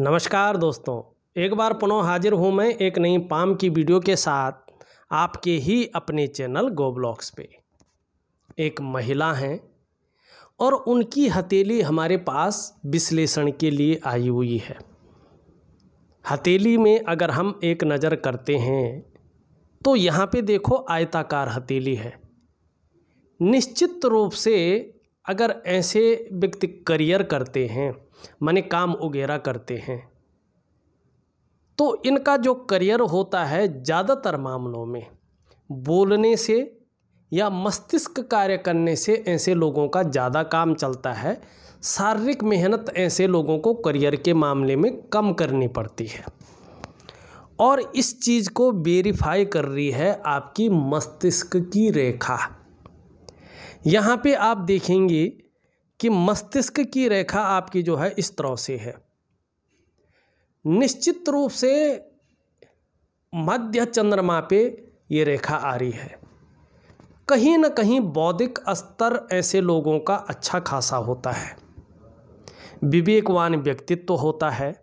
नमस्कार दोस्तों, एक बार पुनः हाजिर हूँ मैं एक नई पाम की वीडियो के साथ आपके ही अपने चैनल गो ब्लॉग्स पे। एक महिला हैं और उनकी हथेली हमारे पास विश्लेषण के लिए आई हुई है। हथेली में अगर हम एक नज़र करते हैं तो यहाँ पे देखो आयताकार हथेली है। निश्चित रूप से अगर ऐसे व्यक्ति करियर करते हैं, माने काम वगैरह करते हैं, तो इनका जो करियर होता है ज़्यादातर मामलों में बोलने से या मस्तिष्क कार्य करने से ऐसे लोगों का ज़्यादा काम चलता है। शारीरिक मेहनत ऐसे लोगों को करियर के मामले में कम करनी पड़ती है और इस चीज़ को वेरीफाई कर रही है आपकी मस्तिष्क की रेखा। यहाँ पे आप देखेंगे कि मस्तिष्क की रेखा आपकी जो है इस तरह से है। निश्चित रूप से मध्य चंद्रमा पे ये रेखा आ रही है। कहीं न कहीं बौद्धिक स्तर ऐसे लोगों का अच्छा खासा होता है, विवेकवान व्यक्तित्व होता है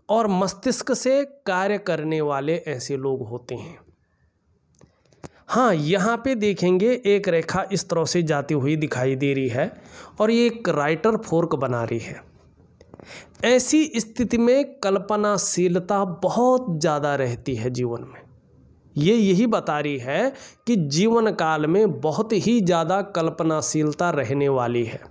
और मस्तिष्क से कार्य करने वाले ऐसे लोग होते हैं। हाँ, यहाँ पे देखेंगे एक रेखा इस तरह से जाती हुई दिखाई दे रही है और ये एक राइटर फोर्क बना रही है। ऐसी स्थिति में कल्पनाशीलता बहुत ज़्यादा रहती है जीवन में। ये यही बता रही है कि जीवन काल में बहुत ही ज़्यादा कल्पनाशीलता रहने वाली है।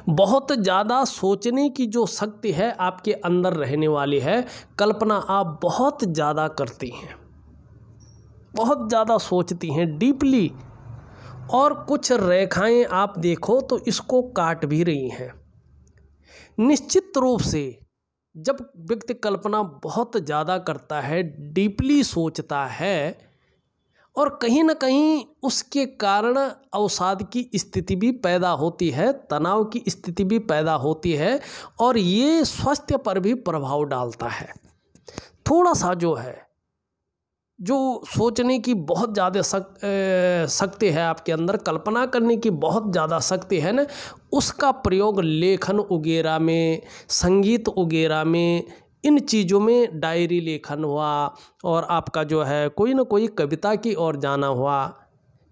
बहुत ज़्यादा सोचने की जो शक्ति है आपके अंदर रहने वाली है। कल्पना आप बहुत ज़्यादा करती हैं, बहुत ज़्यादा सोचती हैं डीपली, और कुछ रेखाएं आप देखो तो इसको काट भी रही हैं। निश्चित रूप से जब व्यक्ति कल्पना बहुत ज़्यादा करता है, डीपली सोचता है, और कहीं ना कहीं उसके कारण अवसाद की स्थिति भी पैदा होती है, तनाव की स्थिति भी पैदा होती है और ये स्वास्थ्य पर भी प्रभाव डालता है। थोड़ा सा जो है, जो सोचने की बहुत ज़्यादा शक्ति है आपके अंदर, कल्पना करने की बहुत ज़्यादा शक्ति है ना, उसका प्रयोग लेखन वगैरह में, संगीत वगैरह में, इन चीज़ों में, डायरी लेखन हुआ और आपका जो है कोई ना कोई कविता की ओर जाना हुआ,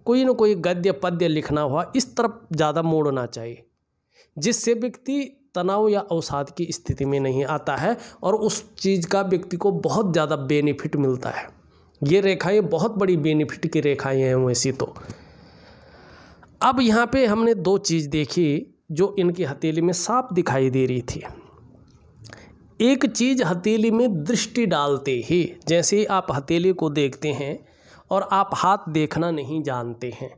कोई ना कोई गद्य पद्य लिखना हुआ, इस तरफ ज़्यादा मोड़ना चाहिए, जिससे व्यक्ति तनाव या अवसाद की स्थिति में नहीं आता है और उस चीज़ का व्यक्ति को बहुत ज़्यादा बेनिफिट मिलता है। ये रेखाएं बहुत बड़ी बेनिफिट की रेखाएं हैं वैसी तो। अब यहाँ पे हमने दो चीज़ देखी जो इनकी हथेली में साफ दिखाई दे रही थी। एक चीज़, हथेली में दृष्टि डालते ही, जैसे ही आप हथेली को देखते हैं और आप हाथ देखना नहीं जानते हैं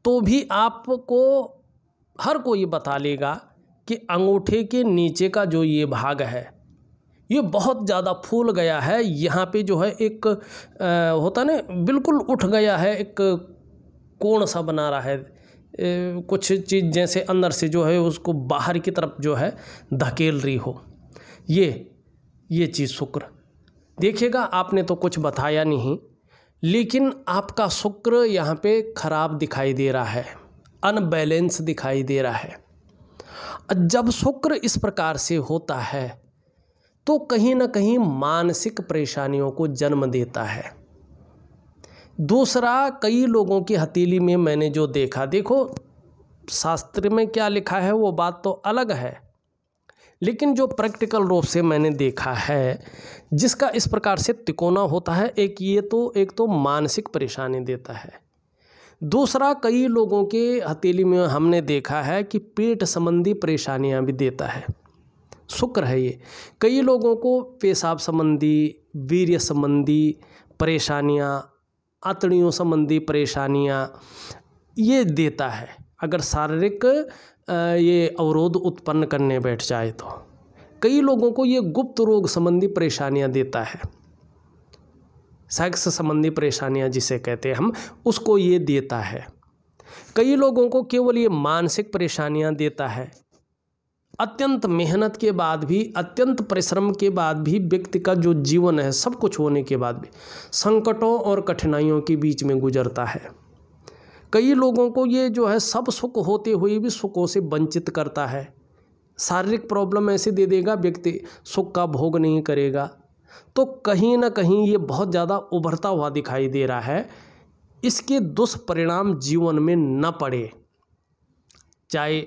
तो भी आपको हर कोई बता लेगा कि अंगूठे के नीचे का जो ये भाग है ये बहुत ज़्यादा फूल गया है। यहाँ पे जो है एक होता ना, बिल्कुल उठ गया है, एक कोण सा बना रहा है, कुछ चीज़ जैसे अंदर से जो है उसको बाहर की तरफ जो है धकेल रही हो। ये चीज़ शुक्र, देखिएगा आपने तो कुछ बताया नहीं, लेकिन आपका शुक्र यहाँ पे खराब दिखाई दे रहा है, अनबैलेंस दिखाई दे रहा है। जब शुक्र इस प्रकार से होता है तो कहीं ना कहीं मानसिक परेशानियों को जन्म देता है। दूसरा, कई लोगों की हथेली में मैंने जो देखा, देखो शास्त्र में क्या लिखा है वो बात तो अलग है, लेकिन जो प्रैक्टिकल रूप से मैंने देखा है, जिसका इस प्रकार से तिकोना होता है, एक तो मानसिक परेशानी देता है। दूसरा, कई लोगों के हथेली में हमने देखा है कि पेट संबंधी परेशानियां भी देता है। शुक्र है ये। कई लोगों को पेशाब संबंधी, वीर्य संबंधी परेशानियां, आंतड़ियों संबंधी परेशानियां ये देता है अगर शारीरिक ये अवरोध उत्पन्न करने बैठ जाए तो। कई लोगों को ये गुप्त रोग संबंधी परेशानियां देता है, सेक्स संबंधी परेशानियां जिसे कहते हैं हम, उसको ये देता है। कई लोगों को केवल ये मानसिक परेशानियां देता है। अत्यंत मेहनत के बाद भी, अत्यंत परिश्रम के बाद भी व्यक्ति का जो जीवन है, सब कुछ होने के बाद भी संकटों और कठिनाइयों के बीच में गुजरता है। कई लोगों को ये जो है सब सुख होते हुए भी सुखों से वंचित करता है। शारीरिक प्रॉब्लम ऐसे दे देगा, व्यक्ति सुख का भोग नहीं करेगा। तो कहीं ना कहीं ये बहुत ज़्यादा उभरता हुआ दिखाई दे रहा है। इसके दुष्परिणाम जीवन में न पड़े, चाहे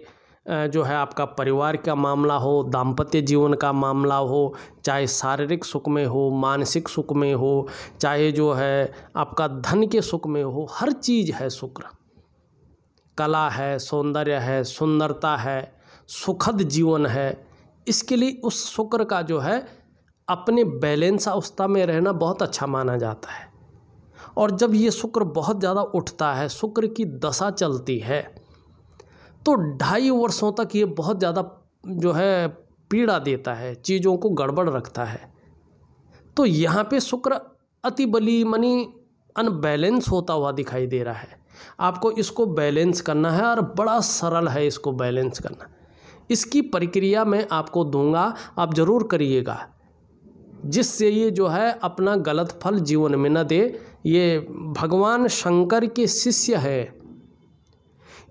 जो है आपका परिवार का मामला हो, दाम्पत्य जीवन का मामला हो, चाहे शारीरिक सुख में हो, मानसिक सुख में हो, चाहे जो है आपका धन के सुख में हो, हर चीज़ है शुक्र। कला है, सौंदर्य है, सुंदरता है, सुखद जीवन है। इसके लिए उस शुक्र का जो है अपने बैलेंस अवस्था में रहना बहुत अच्छा माना जाता है। और जब ये शुक्र बहुत ज़्यादा उठता है, शुक्र की दशा चलती है, तो 2.5 वर्षों तक ये बहुत ज़्यादा जो है पीड़ा देता है, चीज़ों को गड़बड़ रखता है। तो यहाँ पे शुक्र अति बली मनी अनबैलेंस होता हुआ दिखाई दे रहा है। आपको इसको बैलेंस करना है और बड़ा सरल है इसको बैलेंस करना। इसकी प्रक्रिया मैं आपको दूंगा, आप ज़रूर करिएगा, जिससे ये जो है अपना गलत फल जीवन में न दे। ये भगवान शंकर के शिष्य है,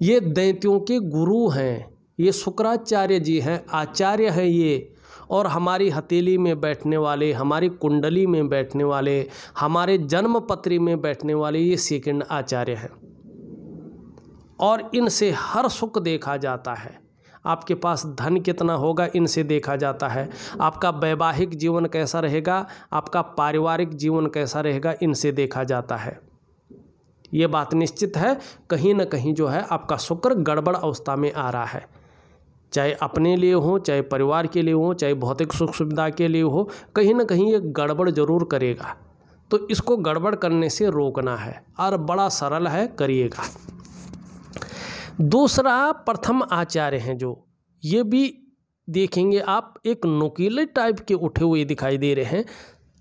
ये दैत्यों के गुरु हैं, ये शुक्राचार्य जी हैं, आचार्य हैं ये। और हमारी हथेली में बैठने वाले, हमारी कुंडली में बैठने वाले, हमारे जन्म पत्री में बैठने वाले ये सेकंड आचार्य हैं। और इनसे हर सुख देखा जाता है। आपके पास धन कितना होगा इनसे देखा जाता है। आपका वैवाहिक जीवन कैसा रहेगा, आपका पारिवारिक जीवन कैसा रहेगा, इनसे देखा जाता है। ये बात निश्चित है, कहीं ना कहीं जो है आपका शुक्र गड़बड़ अवस्था में आ रहा है। चाहे अपने लिए हो, चाहे परिवार के लिए हो, चाहे भौतिक सुख सुविधा के लिए हो, कहीं ना कहीं ये गड़बड़ जरूर करेगा। तो इसको गड़बड़ करने से रोकना है और बड़ा सरल है, करिएगा। दूसरा प्रथम आचार्य हैं जो, ये भी देखेंगे आप एक नुकीले टाइप के उठे हुए दिखाई दे रहे हैं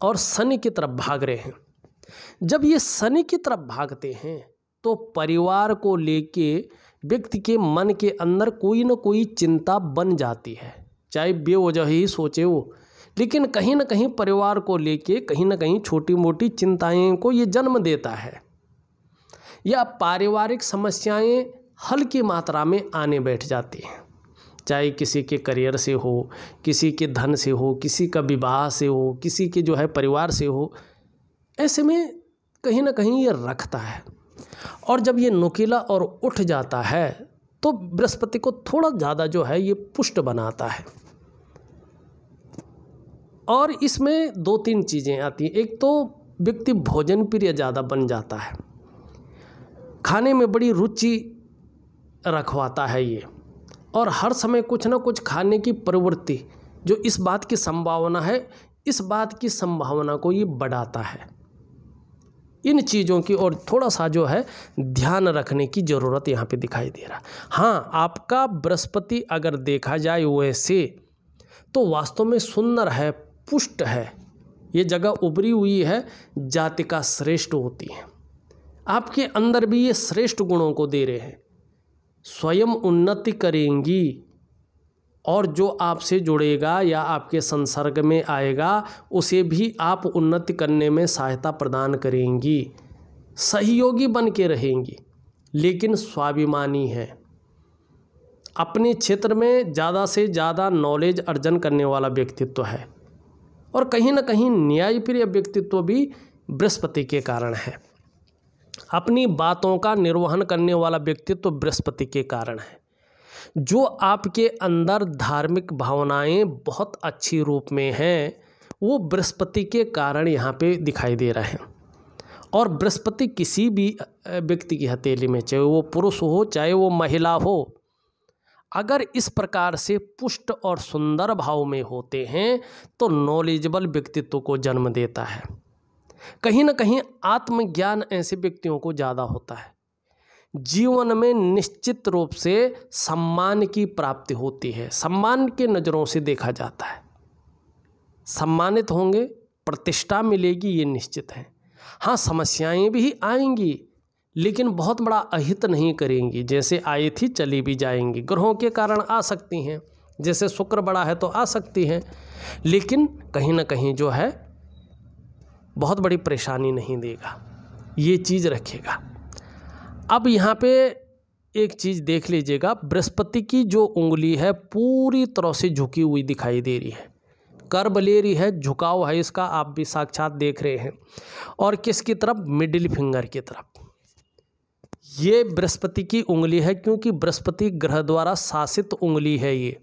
और शनि की तरफ भाग रहे हैं। जब ये शनि की तरफ भागते हैं तो परिवार को लेके व्यक्ति के मन के अंदर कोई ना कोई चिंता बन जाती है, चाहे बेवजह ही सोचे वो, लेकिन कहीं ना कहीं परिवार को लेके कहीं ना कहीं छोटी मोटी चिंताएं को ये जन्म देता है, या पारिवारिक समस्याएं हल्की मात्रा में आने बैठ जाती हैं। चाहे किसी के करियर से हो, किसी के धन से हो, किसी का विवाह से हो, किसी के जो है परिवार से हो, ऐसे में कहीं ना कहीं ये रखता है। और जब ये नुकीला और उठ जाता है तो बृहस्पति को थोड़ा ज़्यादा जो है ये पुष्ट बनाता है। और इसमें 2-3 चीज़ें आती हैं। एक तो व्यक्ति भोजन प्रिय ज़्यादा बन जाता है, खाने में बड़ी रुचि रखवाता है ये, और हर समय कुछ ना कुछ खाने की प्रवृत्ति, जो इस बात की संभावना है, इस बात की संभावना को ये बढ़ाता है। इन चीज़ों की और थोड़ा सा जो है ध्यान रखने की ज़रूरत यहाँ पे दिखाई दे रहा। हाँ, आपका बृहस्पति अगर देखा जाए वैसे तो वास्तव में सुंदर है, पुष्ट है, ये जगह उभरी हुई है, जातिका श्रेष्ठ होती है। आपके अंदर भी ये श्रेष्ठ गुणों को दे रहे हैं, स्वयं उन्नति करेंगी, और जो आपसे जुड़ेगा या आपके संसर्ग में आएगा उसे भी आप उन्नति करने में सहायता प्रदान करेंगी, सहयोगी बन के रहेंगी। लेकिन स्वाभिमानी है, अपने क्षेत्र में ज़्यादा से ज़्यादा नॉलेज अर्जन करने वाला व्यक्तित्व है, और कहीं ना कहीं न्यायप्रिय व्यक्तित्व भी बृहस्पति के कारण है। अपनी बातों का निर्वहन करने वाला व्यक्तित्व बृहस्पति के कारण है। जो आपके अंदर धार्मिक भावनाएं बहुत अच्छी रूप में हैं, वो बृहस्पति के कारण यहाँ पे दिखाई दे रहे हैं। और बृहस्पति किसी भी व्यक्ति की हथेली में, चाहे वो पुरुष हो चाहे वो महिला हो, अगर इस प्रकार से पुष्ट और सुंदर भाव में होते हैं तो नॉलेजेबल व्यक्तित्व को जन्म देता है। कहीं ना कहीं आत्मज्ञान ऐसे व्यक्तियों को ज़्यादा होता है। जीवन में निश्चित रूप से सम्मान की प्राप्ति होती है, सम्मान के नज़रों से देखा जाता है, सम्मानित होंगे, प्रतिष्ठा मिलेगी, ये निश्चित है। हाँ, समस्याएं भी आएंगी, लेकिन बहुत बड़ा अहित नहीं करेंगी। जैसे आई थी चली भी जाएंगी, ग्रहों के कारण आ सकती हैं, जैसे शुक्र बड़ा है तो आ सकती हैं, लेकिन कहीं ना कहीं जो है बहुत बड़ी परेशानी नहीं देगा, ये चीज़ रखेगा। अब यहाँ पे एक चीज़ देख लीजिएगा, बृहस्पति की जो उंगली है पूरी तरह से झुकी हुई दिखाई दे रही है, कर्व ले रही है, झुकाव है इसका, आप भी साक्षात देख रहे हैं। और किसकी तरफ? मिडिल फिंगर की तरफ। ये बृहस्पति की उंगली है, क्योंकि बृहस्पति ग्रह द्वारा शासित उंगली है ये।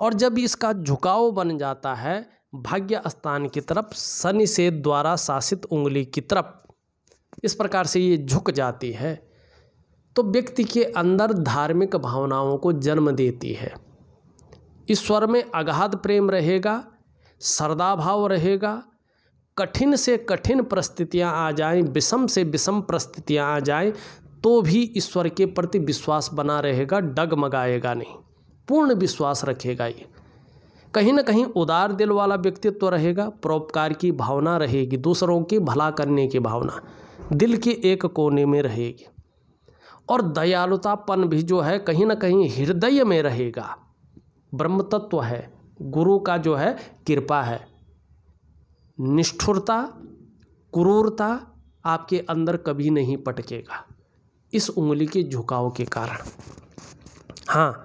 और जब इसका झुकाव बन जाता है भाग्य स्थान की तरफ, शनि से द्वारा शासित उंगली की तरफ, इस प्रकार से ये झुक जाती है, तो व्यक्ति के अंदर धार्मिक भावनाओं को जन्म देती है। ईश्वर में अगाध प्रेम रहेगा, श्रद्धा भाव रहेगा। कठिन से कठिन परिस्थितियां आ जाएं, विषम से विषम परिस्थितियां आ जाएं, तो भी ईश्वर के प्रति विश्वास बना रहेगा, डगमगाएगा नहीं, पूर्ण विश्वास रखेगा। ये कहीं ना कहीं उदार दिल वाला व्यक्तित्व रहेगा, परोपकार की भावना रहेगी, दूसरों की भला करने की भावना दिल के एक कोने में रहेगी। और दयालुतापन भी जो है कहीं ना कहीं हृदय में रहेगा। ब्रह्म तत्व है, गुरु का जो है कृपा है। निष्ठुरता, क्रूरता आपके अंदर कभी नहीं पटकेगा इस उंगली के झुकाव के कारण। हाँ,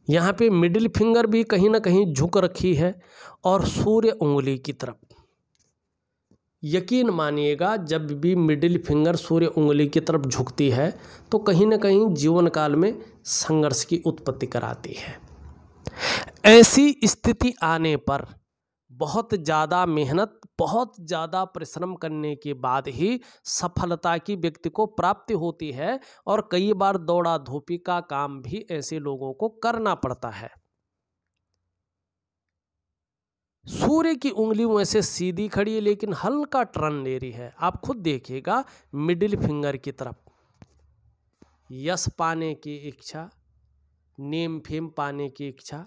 यहाँ पे मिडिल फिंगर भी कहीं ना कहीं झुक रखी है और सूर्य उंगली की तरफ। यकीन मानिएगा, जब भी मिडिल फिंगर सूर्य उंगली की तरफ झुकती है तो कहीं ना कहीं जीवन काल में संघर्ष की उत्पत्ति कराती है। ऐसी स्थिति आने पर बहुत ज़्यादा मेहनत, बहुत ज़्यादा परिश्रम करने के बाद ही सफलता की व्यक्ति को प्राप्ति होती है। और कई बार दौड़ा धूपी का काम भी ऐसे लोगों को करना पड़ता है। सूर्य की उंगली वैसे सीधी खड़ी है, लेकिन हल्का टर्न ले रही है। आप खुद देखिएगा, मिडिल फिंगर की तरफ। यश पाने की इच्छा, नेम फेम पाने की इच्छा,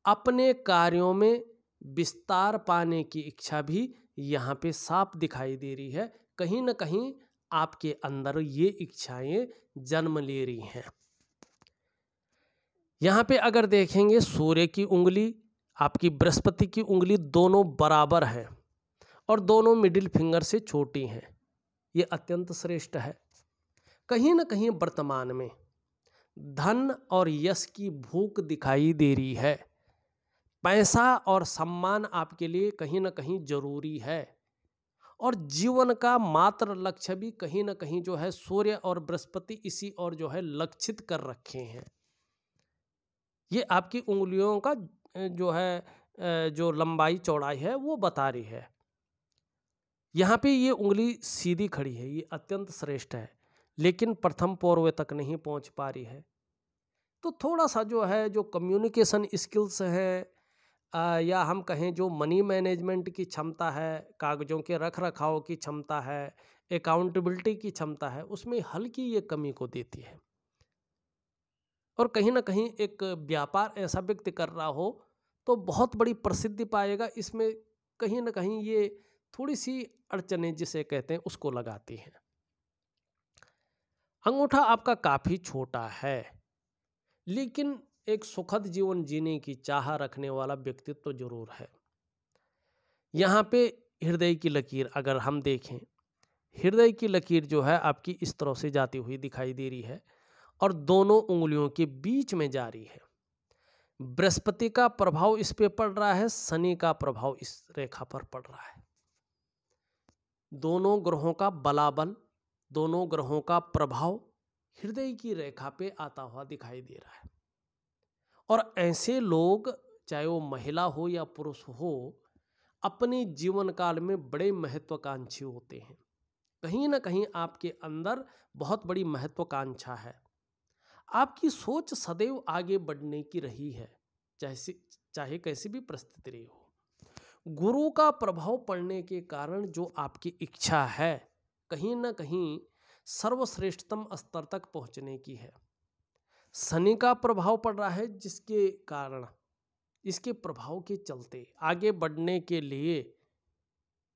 अपने कार्यों में विस्तार पाने की इच्छा भी यहाँ पे साफ दिखाई दे रही है। कहीं ना कहीं आपके अंदर ये इच्छाएं जन्म ले रही हैं। यहाँ पे अगर देखेंगे, सूर्य की उंगली, आपकी बृहस्पति की उंगली दोनों बराबर हैं और दोनों मिडिल फिंगर से छोटी हैं। ये अत्यंत श्रेष्ठ है। कहीं ना कहीं वर्तमान में धन और यश की भूख दिखाई दे रही है। पैसा और सम्मान आपके लिए कहीं ना कहीं जरूरी है। और जीवन का मात्र लक्ष्य भी कहीं ना कहीं जो है सूर्य और बृहस्पति इसी और जो है लक्षित कर रखे हैं। ये आपकी उंगलियों का जो है जो लंबाई चौड़ाई है वो बता रही है। यहाँ पे ये उंगली सीधी खड़ी है, ये अत्यंत श्रेष्ठ है, लेकिन प्रथम पौरवे तक नहीं पहुँच पा रही है। तो थोड़ा सा जो है जो कम्युनिकेशन स्किल्स है या हम कहें जो मनी मैनेजमेंट की क्षमता है, कागज़ों के रख रखाव की क्षमता है, अकाउंटेबिलिटी की क्षमता है, उसमें हल्की ये कमी को देती है। और कहीं ना कहीं एक व्यापार ऐसा व्यक्ति कर रहा हो तो बहुत बड़ी प्रसिद्धि पाएगा, इसमें कहीं ना कहीं ये थोड़ी सी अड़चनें जिसे कहते हैं उसको लगाती हैं। अंगूठा आपका काफ़ी छोटा है, लेकिन एक सुखद जीवन जीने की चाह रखने वाला व्यक्तित्व तो जरूर है। यहाँ पे हृदय की लकीर अगर हम देखें, हृदय की लकीर जो है आपकी इस तरह से जाती हुई दिखाई दे रही है और दोनों उंगलियों के बीच में जा रही है। बृहस्पति का प्रभाव इस पे पड़ रहा है, शनि का प्रभाव इस रेखा पर पड़ रहा है। दोनों ग्रहों का बलाबल, दोनों ग्रहों का प्रभाव हृदय की रेखा पे आता हुआ दिखाई दे रहा है। और ऐसे लोग, चाहे वो महिला हो या पुरुष हो, अपने जीवन काल में बड़े महत्वाकांक्षी होते हैं। कहीं ना कहीं आपके अंदर बहुत बड़ी महत्वाकांक्षा है। आपकी सोच सदैव आगे बढ़ने की रही है, चाहे कैसी भी परिस्थिति रही हो। गुरु का प्रभाव पड़ने के कारण जो आपकी इच्छा है कहीं ना कहीं सर्वश्रेष्ठतम स्तर तक पहुंचने की है। शनि का प्रभाव पड़ रहा है, जिसके कारण इसके प्रभाव के चलते आगे बढ़ने के लिए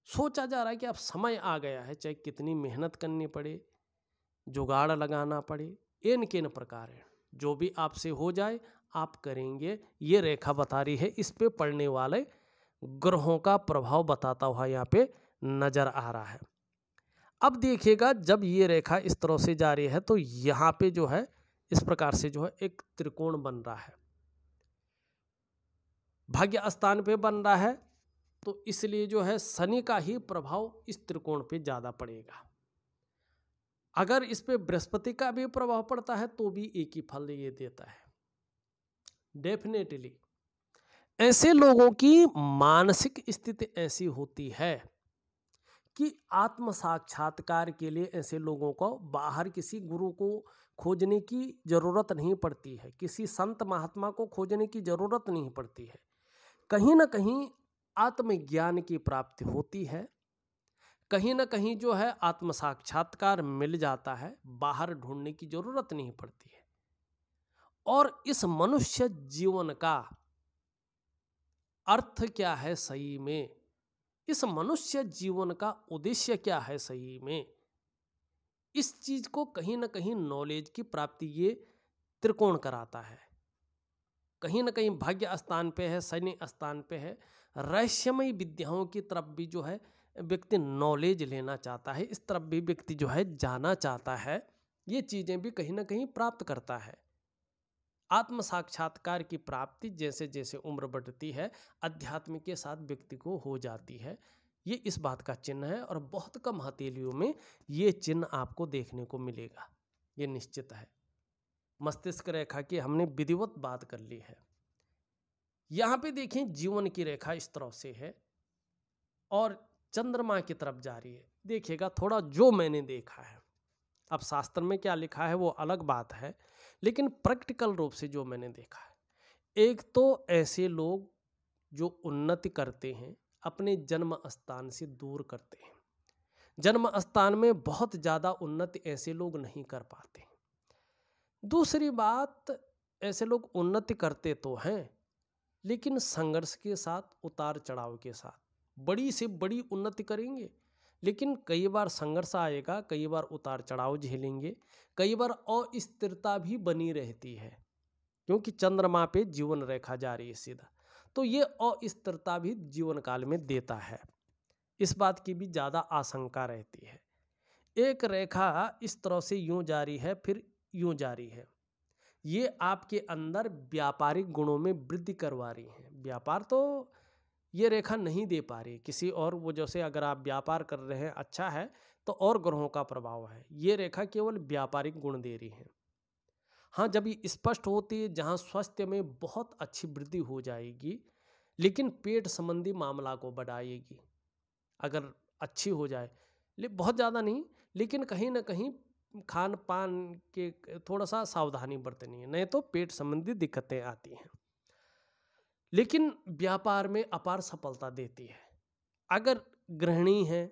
सोचा जा रहा है कि अब समय आ गया है, चाहे कितनी मेहनत करनी पड़े, जुगाड़ लगाना पड़े, इन किन प्रकार है, जो भी आपसे हो जाए आप करेंगे। ये रेखा बता रही है, इस पे पड़ने वाले ग्रहों का प्रभाव बताता हुआ यहाँ पे नजर आ रहा है। अब देखिएगा, जब ये रेखा इस तरह से जा रही है तो यहाँ पे जो है इस प्रकार से जो है एक त्रिकोण बन रहा है। भाग्य स्थान पे बन रहा है तो इसलिए जो है शनि का ही प्रभाव इस त्रिकोण पे ज़्यादा पड़ेगा। अगर इस पे बृहस्पति का भी प्रभाव पड़ता है तो भी एक ही फल ये देता है। डेफिनेटली ऐसे लोगों की मानसिक स्थिति ऐसी होती है कि आत्म साक्षात्कार के लिए ऐसे लोगों को बाहर किसी गुरु को खोजने की जरूरत नहीं पड़ती है, किसी संत महात्मा को खोजने की जरूरत नहीं पड़ती है। कहीं ना कहीं आत्मज्ञान की प्राप्ति होती है, कहीं ना कहीं जो है आत्म साक्षात्कार मिल जाता है, बाहर ढूंढने की जरूरत नहीं पड़ती है। और इस मनुष्य जीवन का अर्थ क्या है सही में, इस मनुष्य जीवन का उद्देश्य क्या है सही में, इस चीज को कहीं ना कहीं नॉलेज की प्राप्ति ये त्रिकोण कराता है। कहीं ना कहीं भाग्य स्थान पे है, शनि स्थान पे है, रहस्यमय विद्याओं की तरफ भी जो है व्यक्ति नॉलेज लेना चाहता है, इस तरफ भी व्यक्ति जो है जाना चाहता है, ये चीजें भी कहीं ना कहीं प्राप्त करता है। आत्म साक्षात्कार की प्राप्ति जैसे जैसे उम्र बढ़ती है अध्यात्म के साथ व्यक्ति को हो जाती है, ये इस बात का चिन्ह है। और बहुत कम हथेलियों में ये चिन्ह आपको देखने को मिलेगा, ये निश्चित है। मस्तिष्क रेखा की हमने विधिवत बात कर ली है। यहाँ पे देखें जीवन की रेखा इस तरह से है और चंद्रमा की तरफ जा रही है। देखिएगा थोड़ा जो मैंने देखा है, अब शास्त्र में क्या लिखा है वो अलग बात है, लेकिन प्रैक्टिकल रूप से जो मैंने देखा है, एक तो ऐसे लोग जो उन्नति करते हैं अपने जन्म स्थान से दूर करते हैं। जन्म स्थान में बहुत ज़्यादा उन्नति ऐसे लोग नहीं कर पाते। दूसरी बात, ऐसे लोग उन्नति करते तो हैं लेकिन संघर्ष के साथ, उतार चढ़ाव के साथ। बड़ी से बड़ी उन्नति करेंगे लेकिन कई बार संघर्ष आएगा, कई बार उतार चढ़ाव झेलेंगे, कई बार अस्थिरता भी बनी रहती है क्योंकि चंद्रमा पे जीवन रेखा जा रही है सीधा, तो ये अस्थिरता भी जीवन काल में देता है। इस बात की भी ज़्यादा आशंका रहती है। एक रेखा इस तरह से यूं जारी है फिर यूं जारी है, ये आपके अंदर व्यापारिक गुणों में वृद्धि करवा रही है। व्यापार तो ये रेखा नहीं दे पा रही किसी और वजह से। अगर आप व्यापार कर रहे हैं अच्छा है तो और ग्रहों का प्रभाव है, ये रेखा केवल व्यापारिक गुण दे रही है। हाँ, जब ये स्पष्ट होती है जहाँ स्वास्थ्य में बहुत अच्छी वृद्धि हो जाएगी, लेकिन पेट संबंधी मामला को बढ़ाएगी अगर अच्छी हो जाए, बहुत ज़्यादा नहीं, लेकिन कहीं ना कहीं खान पान के थोड़ा सा सावधानी बरतनी है, नहीं तो पेट संबंधी दिक्कतें आती हैं। लेकिन व्यापार में अपार सफलता देती है। अगर गृहिणी है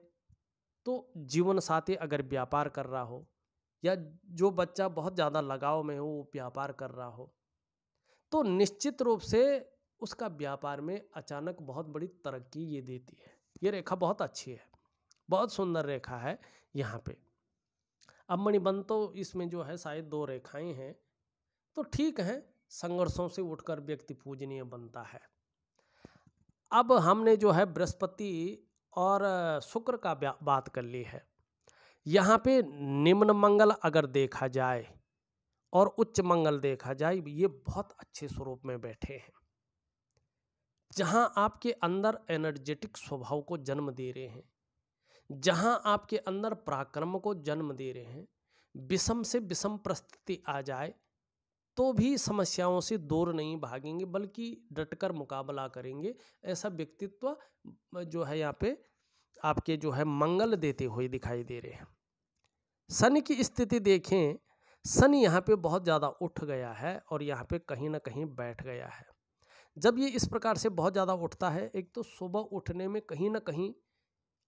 तो जीवन साथी अगर व्यापार कर रहा हो, या जो बच्चा बहुत ज़्यादा लगाव में हो वो व्यापार कर रहा हो, तो निश्चित रूप से उसका व्यापार में अचानक बहुत बड़ी तरक्की ये देती है। ये रेखा बहुत अच्छी है, बहुत सुंदर रेखा है यहाँ पे। अब मणिबंध तो इसमें जो है शायद 2 रेखाएं हैं, तो ठीक है, संघर्षों से उठकर व्यक्ति पूजनीय बनता है। अब हमने जो है बृहस्पति और शुक्र का बात कर ली है। यहाँ पे निम्न मंगल अगर देखा जाए और उच्च मंगल देखा जाए, ये बहुत अच्छे स्वरूप में बैठे हैं, जहाँ आपके अंदर एनर्जेटिक स्वभाव को जन्म दे रहे हैं, जहाँ आपके अंदर पराक्रम को जन्म दे रहे हैं। विषम से विषम परिस्थिति आ जाए तो भी समस्याओं से दूर नहीं भागेंगे, बल्कि डटकर मुकाबला करेंगे। ऐसा व्यक्तित्व जो है यहाँ पे आपके जो है मंगल देते हुए दिखाई दे रहे हैं। शनि की स्थिति देखें, शनि यहाँ पे बहुत ज़्यादा उठ गया है और यहाँ पे कहीं ना कहीं बैठ गया है। जब ये इस प्रकार से बहुत ज़्यादा उठता है, एक तो सुबह उठने में कहीं ना कहीं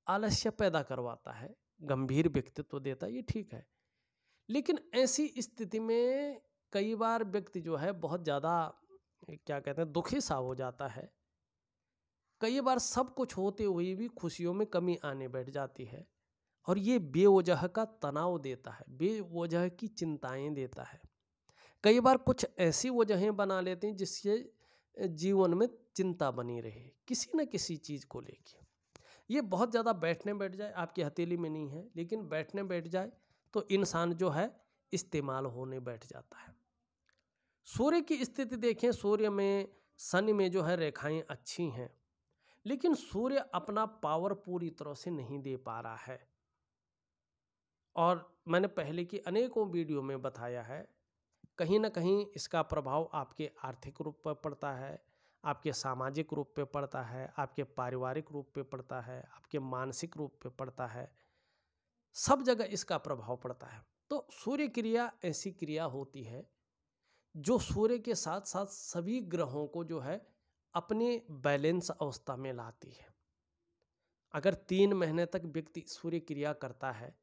आलस्य पैदा करवाता है, गंभीर व्यक्तित्व देता है, ये ठीक है। लेकिन ऐसी स्थिति में कई बार व्यक्ति जो है बहुत ज़्यादा क्या कहते हैं दुखी सा हो जाता है। कई बार सब कुछ होते हुए भी खुशियों में कमी आने बैठ जाती है और ये बेवजह का तनाव देता है, बेवजह की चिंताएं देता है। कई बार कुछ ऐसी वजहें बना लेते हैं जिससे जीवन में चिंता बनी रहे किसी न किसी चीज़ को लेके। ये बहुत ज़्यादा बैठने बैठ जाए, आपकी हथेली में नहीं है लेकिन बैठने बैठ जाए तो इंसान जो है इस्तेमाल होने बैठ जाता है। सूर्य की स्थिति देखें, सूर्य में शनि में जो है रेखाएं अच्छी हैं, लेकिन सूर्य अपना पावर पूरी तरह से नहीं दे पा रहा है। और मैंने पहले की अनेकों वीडियो में बताया है, कहीं ना कहीं इसका प्रभाव आपके आर्थिक रूप पर पड़ता है, आपके सामाजिक रूप पे पड़ता है, आपके पारिवारिक रूप पे पड़ता है, आपके मानसिक रूप पे पड़ता है, सब जगह इसका प्रभाव पड़ता है। तो सूर्य क्रिया ऐसी क्रिया होती है जो सूर्य के साथ साथ सभी ग्रहों को जो है अपने बैलेंस अवस्था में लाती है। अगर 3 महीने तक व्यक्ति सूर्य क्रिया करता है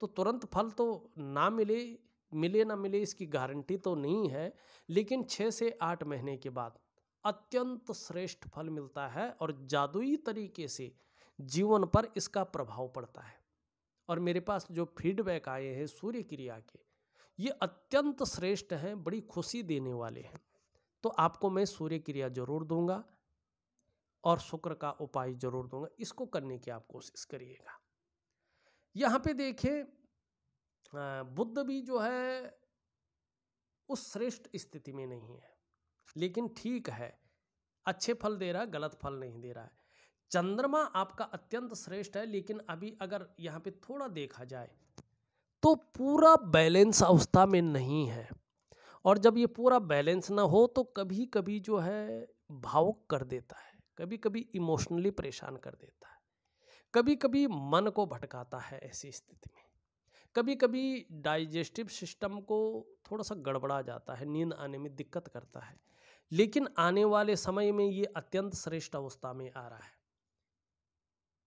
तो तुरंत फल तो ना मिले ना मिले इसकी गारंटी तो नहीं है, लेकिन 6 से 8 महीने के बाद अत्यंत श्रेष्ठ फल मिलता है और जादुई तरीके से जीवन पर इसका प्रभाव पड़ता है। और मेरे पास जो फीडबैक आए हैं सूर्य क्रिया के, ये अत्यंत श्रेष्ठ हैं, बड़ी खुशी देने वाले हैं। तो आपको मैं सूर्य क्रिया जरूर दूंगा और शुक्र का उपाय जरूर दूंगा, इसको करने की आप कोशिश करिएगा। यहाँ पे देखें, बुध भी जो है उस श्रेष्ठ स्थिति में नहीं है, लेकिन ठीक है, अच्छे फल दे रहा है, गलत फल नहीं दे रहा है। चंद्रमा आपका अत्यंत श्रेष्ठ है, लेकिन अभी अगर यहाँ पे थोड़ा देखा जाए तो पूरा बैलेंस अवस्था में नहीं है। और जब ये पूरा बैलेंस ना हो तो कभी कभी जो है भावुक कर देता है, कभी कभी इमोशनली परेशान कर देता है, कभी कभी मन को भटकाता है। ऐसी स्थिति में कभी कभी डाइजेस्टिव सिस्टम को थोड़ा सा गड़बड़ा जाता है, नींद आने में दिक्कत करता है। लेकिन आने वाले समय में ये अत्यंत श्रेष्ठ अवस्था में आ रहा है।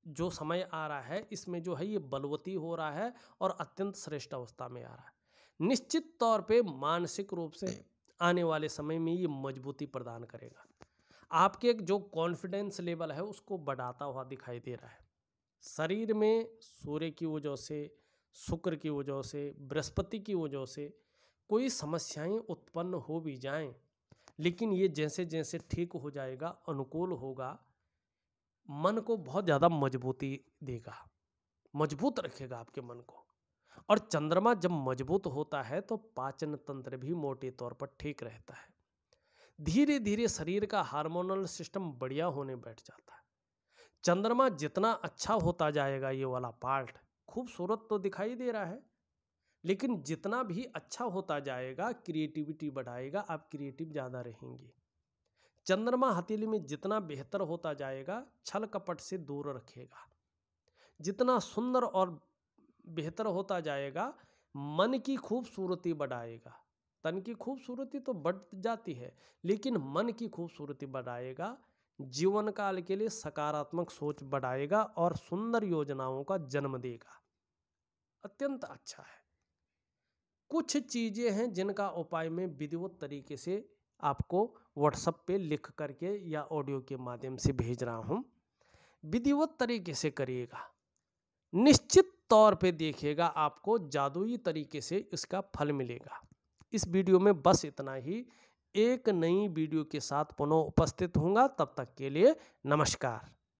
जो समय आ रहा है इसमें जो है ये बलवती हो रहा है और अत्यंत श्रेष्ठ अवस्था में आ रहा है। निश्चित तौर पे मानसिक रूप से आने वाले समय में ये मजबूती प्रदान करेगा। आपके जो कॉन्फिडेंस लेवल है उसको बढ़ाता हुआ दिखाई दे रहा है। शरीर में सूर्य की वजह से, शुक्र की वजह से, बृहस्पति की वजह से कोई समस्याएं उत्पन्न हो भी जाएं, लेकिन ये जैसे जैसे ठीक हो जाएगा, अनुकूल होगा, मन को बहुत ज़्यादा मजबूती देगा, मजबूत रखेगा आपके मन को। और चंद्रमा जब मजबूत होता है तो पाचन तंत्र भी मोटे तौर पर ठीक रहता है। धीरे धीरे शरीर का हार्मोनल सिस्टम बढ़िया होने बैठ जाता है। चंद्रमा जितना अच्छा होता जाएगा, ये वाला पार्ट खूबसूरत तो दिखाई दे रहा है, लेकिन जितना भी अच्छा होता जाएगा क्रिएटिविटी बढ़ाएगा, आप क्रिएटिव ज़्यादा रहेंगे। चंद्रमा हथेली में जितना बेहतर होता जाएगा, छल कपट से दूर रखेगा। जितना सुंदर और बेहतर होता जाएगा, मन की खूबसूरती बढ़ाएगा। तन की खूबसूरती तो बढ़ जाती है, लेकिन मन की खूबसूरती बढ़ाएगा। जीवन काल के लिए सकारात्मक सोच बढ़ाएगा और सुंदर योजनाओं का जन्म देगा। अत्यंत अच्छा है। कुछ चीजें हैं जिनका उपाय मैं विधिवत तरीके से आपको व्हाट्सएप पे लिख करके या ऑडियो के माध्यम से भेज रहा हूं। विधिवत तरीके से करिएगा, निश्चित तौर पे देखिएगा आपको जादुई तरीके से इसका फल मिलेगा। इस वीडियो में बस इतना ही। एक नई वीडियो के साथ पुनः उपस्थित होऊंगा, तब तक के लिए नमस्कार।